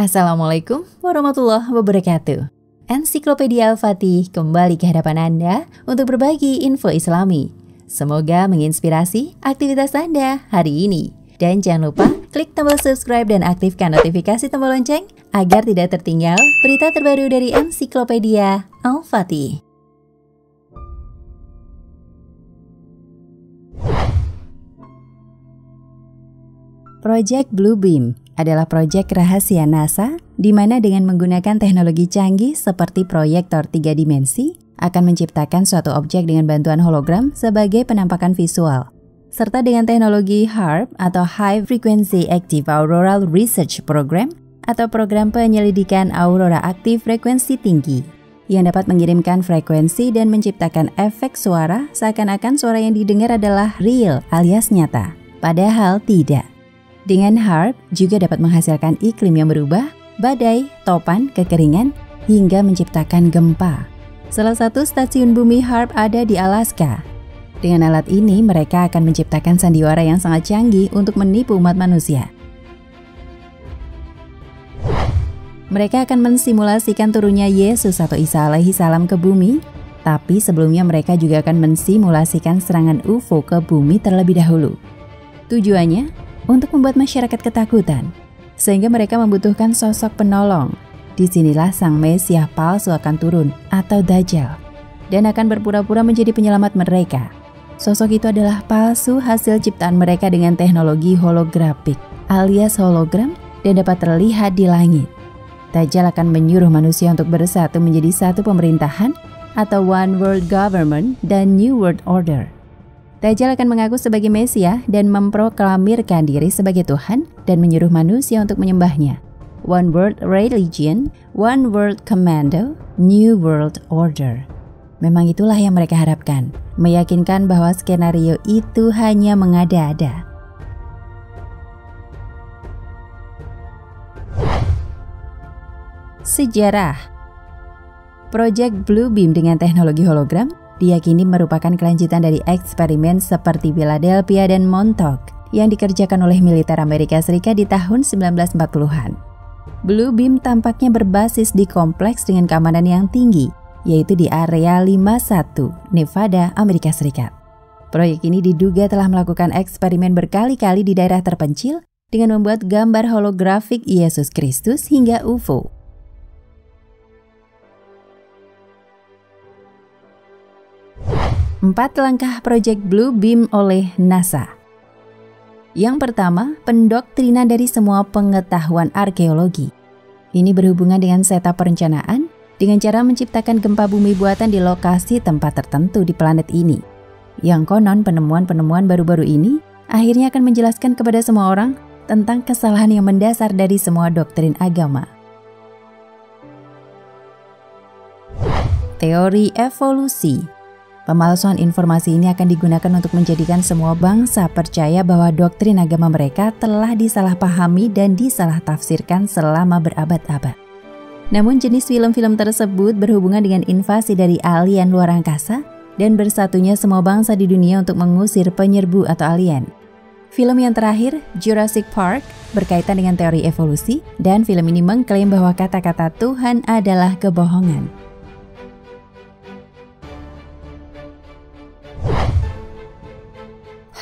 Assalamualaikum warahmatullahi wabarakatuh. Ensiklopedia Al-Fatih kembali ke hadapan Anda untuk berbagi info Islami. Semoga menginspirasi aktivitas Anda hari ini. Dan jangan lupa klik tombol subscribe dan aktifkan notifikasi tombol lonceng agar tidak tertinggal berita terbaru dari Ensiklopedia Al-Fatih. Project Bluebeam adalah proyek rahasia NASA di mana dengan menggunakan teknologi canggih seperti proyektor 3 dimensi akan menciptakan suatu objek dengan bantuan hologram sebagai penampakan visual. Serta dengan teknologi HAARP atau High Frequency Active Auroral Research Program atau program penyelidikan aurora aktif frekuensi tinggi yang dapat mengirimkan frekuensi dan menciptakan efek suara seakan-akan suara yang didengar adalah real alias nyata. Padahal tidak. Dengan HAARP juga dapat menghasilkan iklim yang berubah, badai, topan, kekeringan, hingga menciptakan gempa. Salah satu stasiun bumi HAARP ada di Alaska. Dengan alat ini, mereka akan menciptakan sandiwara yang sangat canggih untuk menipu umat manusia. Mereka akan mensimulasikan turunnya Yesus atau Isa alaihi salam ke bumi, tapi sebelumnya mereka juga akan mensimulasikan serangan UFO ke bumi terlebih dahulu. Tujuannya untuk membuat masyarakat ketakutan, sehingga mereka membutuhkan sosok penolong. Disinilah sang Mesias palsu akan turun atau Dajjal, dan akan berpura-pura menjadi penyelamat mereka. Sosok itu adalah palsu hasil ciptaan mereka dengan teknologi holografik alias hologram dan dapat terlihat di langit. Dajjal akan menyuruh manusia untuk bersatu menjadi satu pemerintahan atau One World Government dan New World Order. Dajjal akan mengaku sebagai Mesias dan memproklamirkan diri sebagai Tuhan dan menyuruh manusia untuk menyembahnya. One World Religion, One World Commando, New World Order. Memang itulah yang mereka harapkan, meyakinkan bahwa skenario itu hanya mengada-ada. Sejarah Project Bluebeam dengan teknologi hologram diyakini merupakan kelanjutan dari eksperimen seperti Philadelphia dan Montauk yang dikerjakan oleh militer Amerika Serikat di tahun 1940-an. Bluebeam tampaknya berbasis di kompleks dengan keamanan yang tinggi, yaitu di area 51, Nevada, Amerika Serikat. Proyek ini diduga telah melakukan eksperimen berkali-kali di daerah terpencil dengan membuat gambar holografik Yesus Kristus hingga UFO. 4 langkah Project Bluebeam oleh NASA. Yang pertama, pendoktrinan dari semua pengetahuan arkeologi. Ini berhubungan dengan setup perencanaan dengan cara menciptakan gempa bumi buatan di lokasi tempat tertentu di planet ini. Yang konon penemuan-penemuan baru-baru ini akhirnya akan menjelaskan kepada semua orang tentang kesalahan yang mendasar dari semua doktrin agama. Teori evolusi. Pemalsuan informasi ini akan digunakan untuk menjadikan semua bangsa percaya bahwa doktrin agama mereka telah disalahpahami dan disalah-tafsirkan selama berabad-abad. Namun jenis film-film tersebut berhubungan dengan invasi dari alien luar angkasa dan bersatunya semua bangsa di dunia untuk mengusir penyerbu atau alien. Film yang terakhir, Jurassic Park, berkaitan dengan teori evolusi, dan film ini mengklaim bahwa kata-kata Tuhan adalah kebohongan.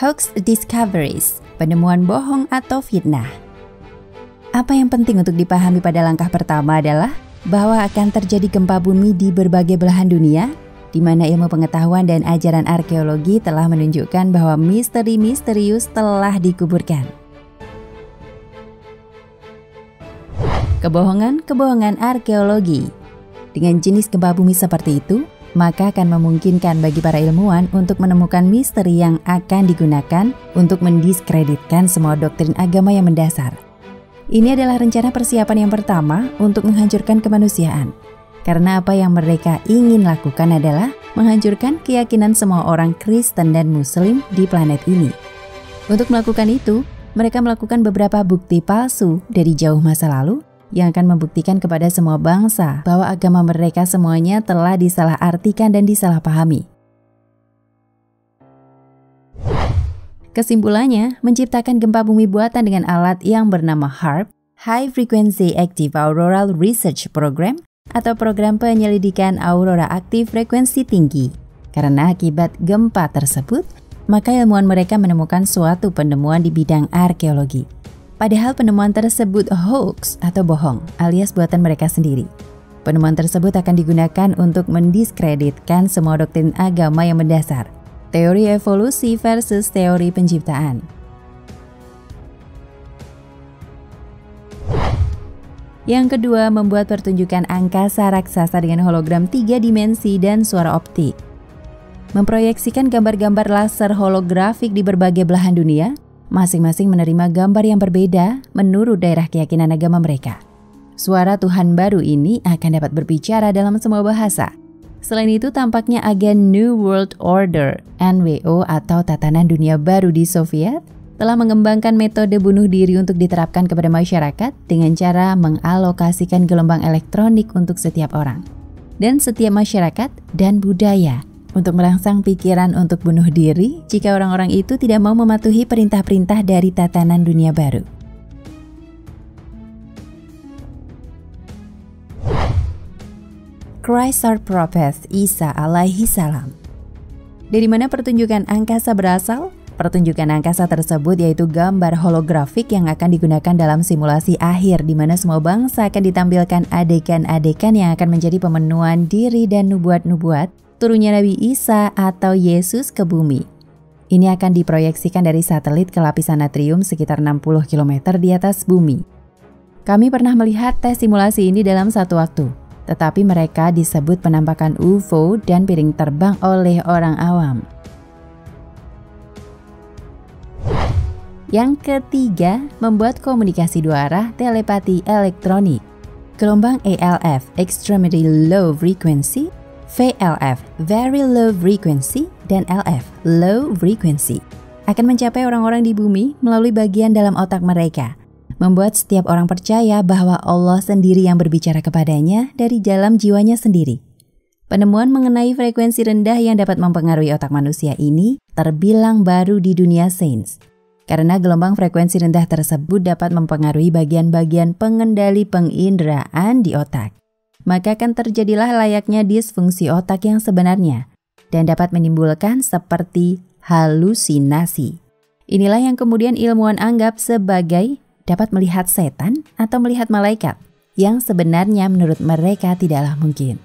Hoax discoveries, penemuan bohong atau fitnah. Apa yang penting untuk dipahami pada langkah pertama adalah bahwa akan terjadi gempa bumi di berbagai belahan dunia, di mana ilmu pengetahuan dan ajaran arkeologi telah menunjukkan bahwa misteri misterius telah dikuburkan. Kebohongan arkeologi. Dengan jenis gempa bumi seperti itu, maka akan memungkinkan bagi para ilmuwan untuk menemukan misteri yang akan digunakan untuk mendiskreditkan semua doktrin agama yang mendasar. Ini adalah rencana persiapan yang pertama untuk menghancurkan kemanusiaan. Karena apa yang mereka ingin lakukan adalah menghancurkan keyakinan semua orang Kristen dan Muslim di planet ini. Untuk melakukan itu, mereka melakukan beberapa bukti palsu dari jauh masa lalu yang akan membuktikan kepada semua bangsa bahwa agama mereka semuanya telah disalahartikan dan disalahpahami. Kesimpulannya, menciptakan gempa bumi buatan dengan alat yang bernama HAARP High Frequency Active Auroral Research Program atau program penyelidikan aurora aktif frekuensi tinggi. Karena akibat gempa tersebut, maka ilmuwan mereka menemukan suatu penemuan di bidang arkeologi. Padahal penemuan tersebut hoax atau bohong alias buatan mereka sendiri. Penemuan tersebut akan digunakan untuk mendiskreditkan semua doktrin agama yang mendasar, teori evolusi versus teori penciptaan. Yang kedua, membuat pertunjukan angkasa raksasa dengan hologram 3 dimensi dan suara optik. Memproyeksikan gambar-gambar laser holografik di berbagai belahan dunia, masing-masing menerima gambar yang berbeda menurut daerah keyakinan agama mereka. Suara Tuhan baru ini akan dapat berbicara dalam semua bahasa. Selain itu, tampaknya agen New World Order (NWO) atau Tatanan Dunia Baru di Soviet telah mengembangkan metode bunuh diri untuk diterapkan kepada masyarakat dengan cara mengalokasikan gelombang elektronik untuk setiap orang dan setiap masyarakat dan budaya untuk merangsang pikiran untuk bunuh diri jika orang-orang itu tidak mau mematuhi perintah-perintah dari tatanan dunia baru. Christ our Prophet Isa alaihi salam. Dari mana pertunjukan angkasa berasal? Pertunjukan angkasa tersebut yaitu gambar holografik yang akan digunakan dalam simulasi akhir di mana semua bangsa akan ditampilkan adegan-adegan yang akan menjadi pemenuhan diri dan nubuat-nubuat turunnya Nabi Isa atau Yesus ke bumi. Ini akan diproyeksikan dari satelit ke lapisan natrium sekitar 60 km di atas bumi. Kami pernah melihat tes simulasi ini dalam satu waktu, tetapi mereka disebut penampakan UFO dan piring terbang oleh orang awam. Yang ketiga, membuat komunikasi dua arah telepati elektronik. Gelombang ALF, Extremely Low Frequency, VLF, Very Low Frequency, dan LF, Low Frequency, akan mencapai orang-orang di bumi melalui bagian dalam otak mereka, membuat setiap orang percaya bahwa Allah sendiri yang berbicara kepadanya dari dalam jiwanya sendiri. Penemuan mengenai frekuensi rendah yang dapat mempengaruhi otak manusia ini terbilang baru di dunia sains, karena gelombang frekuensi rendah tersebut dapat mempengaruhi bagian-bagian pengendali penginderaan di otak. Maka akan terjadilah layaknya disfungsi otak yang sebenarnya dan dapat menimbulkan seperti halusinasi. Inilah yang kemudian ilmuwan anggap sebagai dapat melihat setan atau melihat malaikat yang sebenarnya menurut mereka tidaklah mungkin.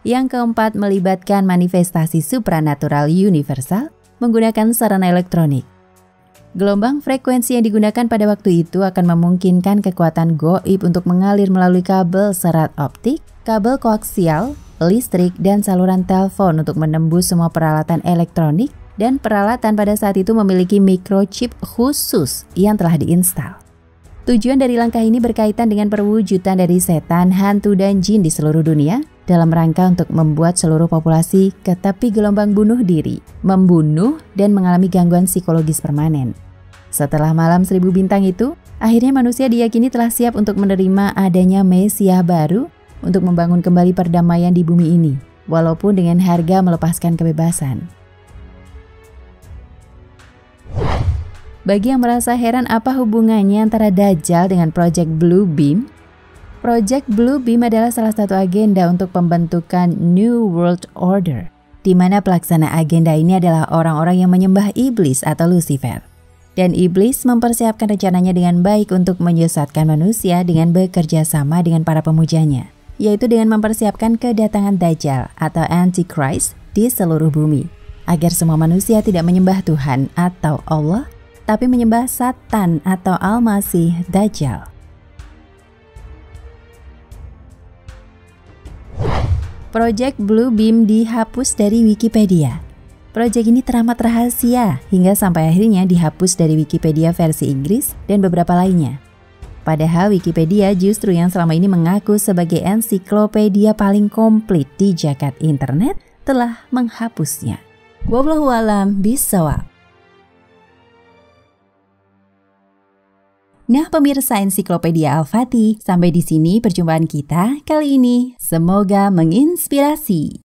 Yang keempat, melibatkan manifestasi supranatural universal menggunakan sarana elektronik. Gelombang frekuensi yang digunakan pada waktu itu akan memungkinkan kekuatan gaib untuk mengalir melalui kabel serat optik, kabel koaksial, listrik, dan saluran telepon untuk menembus semua peralatan elektronik, dan peralatan pada saat itu memiliki microchip khusus yang telah diinstal. Tujuan dari langkah ini berkaitan dengan perwujudan dari setan, hantu, dan jin di seluruh dunia dalam rangka untuk membuat seluruh populasi ke tepi gelombang bunuh diri, membunuh, dan mengalami gangguan psikologis permanen. Setelah malam 1000 bintang itu, akhirnya manusia diyakini telah siap untuk menerima adanya Mesias baru untuk membangun kembali perdamaian di bumi ini, walaupun dengan harga melepaskan kebebasan. Bagi yang merasa heran apa hubungannya antara Dajjal dengan Project Blue Beam, Project Blue Beam adalah salah satu agenda untuk pembentukan New World Order, di mana pelaksana agenda ini adalah orang-orang yang menyembah iblis atau Lucifer. Dan iblis mempersiapkan rencananya dengan baik untuk menyesatkan manusia dengan bekerja sama dengan para pemujanya, yaitu dengan mempersiapkan kedatangan Dajjal atau Antichrist di seluruh bumi, agar semua manusia tidak menyembah Tuhan atau Allah, tapi menyembah Satan atau Al-Masih Dajjal. Project Blue Beam dihapus dari Wikipedia. Proyek ini teramat rahasia hingga sampai akhirnya dihapus dari Wikipedia versi Inggris dan beberapa lainnya. Padahal Wikipedia justru yang selama ini mengaku sebagai ensiklopedia paling komplit di jagat internet telah menghapusnya. Wallahu a'lam bishawab. Nah pemirsa Ensiklopedia Al-Fatih, sampai di sini perjumpaan kita kali ini. Semoga menginspirasi.